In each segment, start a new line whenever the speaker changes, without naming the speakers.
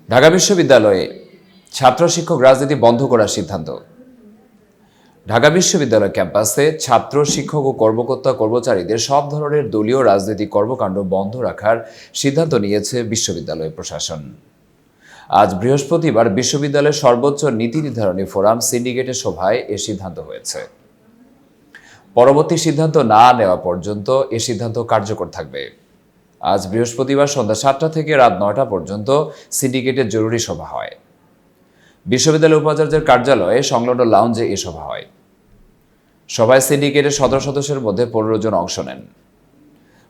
ঢাকা বিশ্ববিদ্যালয়ে ছাত্র শিক্ষক রাজনীতি বন্ধ করার সিদ্ধান্ত। ঢাকা বিশ্ববিদ্যালয় ক্যাম্পাসে ছাত্র শিক্ষক ও কর্মকর্তা কর্মচারীদের সব ধরনের দলীয় রাজনৈতিক কর্মকাণ্ড বন্ধ রাখার সিদ্ধান্ত নিয়েছে বিশ্ববিদ্যালয় প্রশাসন। আজ বৃহস্পতিবার বিশ্ববিদ্যালয়ের সর্বোচ্চ নীতি নির্ধারণী ফোরাম সিন্ডিকেটের সভায় এ সিদ্ধান্ত হয়েছে। পরবর্তী সিদ্ধান্ত না নেওয়া পর্যন্ত এ সিদ্ধান্ত কার্যকর থাকবে। আজ বৃহস্পতিবার সন্ধ্যা 7টা থেকে রাত 9টা পর্যন্ত সিন্ডিকেটের জরুরি সভা হয়। বিশ্ববিদ্যালয় উপাচার্যের কার্যালয়ে সংলগ্ন লাউঞ্জে এ সভা হয়। সভায় সিন্ডিকেটের সদস্যদের মধ্যে 15 জন অংশ নেন।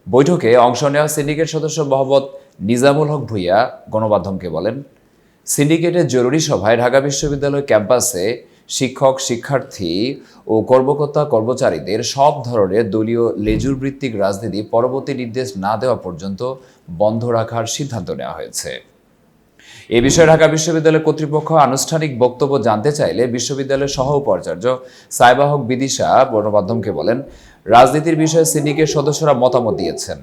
বৈঠকে অংশ নেওয়া সিন্ডিকেট সদস্য মোহাম্মদ নিজামুল হক ভূঁইয়া গণমাধ্যমকে বলেন, সিন্ডিকেটের জরুরি সভায় ঢাকা বিশ্ববিদ্যালয় ক্যাম্পাসে শিক্ষক, শিক্ষার্থী ও কর্মকর্তা কর্মচারীদের সব ধরনের দলীয় লেজুর ভিত্তিক রাজনীতি পরবর্তী নির্দেশ না দেওয়া পর্যন্ত বন্ধ রাখার সিদ্ধান্ত নেওয়া হয়েছে। এ বিষয়ে ঢাকা বিশ্ববিদ্যালয় কর্তৃপক্ষ আনুষ্ঠানিক বক্তব্য জানতে চাইলে বিশ্ববিদ্যালয়ের সহ উপাচার্য সাইবা হক বিদিশা গণমাধ্যমকে বলেন, রাজনীতির বিষয়ে সিন্ডিকেট সদস্যরা মতামত দিয়েছেন,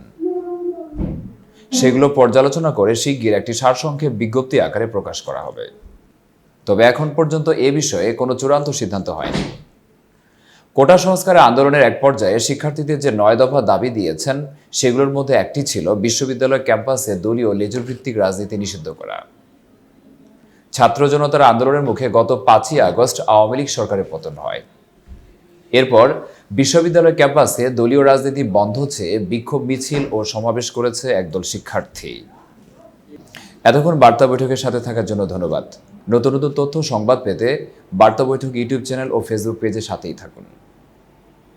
সেগুলো পর্যালোচনা করে শিগগির একটি সারসংক্ষেপ বিজ্ঞপ্তি আকারে প্রকাশ করা হবে। তবে এখন পর্যন্ত এ বিষয়ে কোনো চূড়ান্ত সিদ্ধান্ত হয়নি। কোটা সংস্কারের আন্দোলনের এক পর্যায়ে শিক্ষার্থীদের যে 9 দফা দাবি দিয়েছেন, সেগুলোর মধ্যে একটি ছিল বিশ্ববিদ্যালয় ক্যাম্পাসে দলীয় লেজুর ভিত্তিক রাজনীতি নিষিদ্ধ করা। ছাত্র জনতার আন্দোলনের মুখে গত 5ই আগস্ট আওয়ামী লীগ সরকারের পতন হয়। এরপর বিশ্ববিদ্যালয় ক্যাম্পাসে দলীয় রাজনীতি বন্ধ চেয়ে বিক্ষোভ মিছিল ও সমাবেশ করেছে একদল শিক্ষার্থী। এতক্ষণ বার্তা বৈঠকের সাথে থাকার জন্য ধন্যবাদ। নতুন নতুন তথ্য সংবাদ পেতে বার্তা বৈঠক ইউটিউব চ্যানেল ও ফেসবুক পেজের সাথেই থাকুন।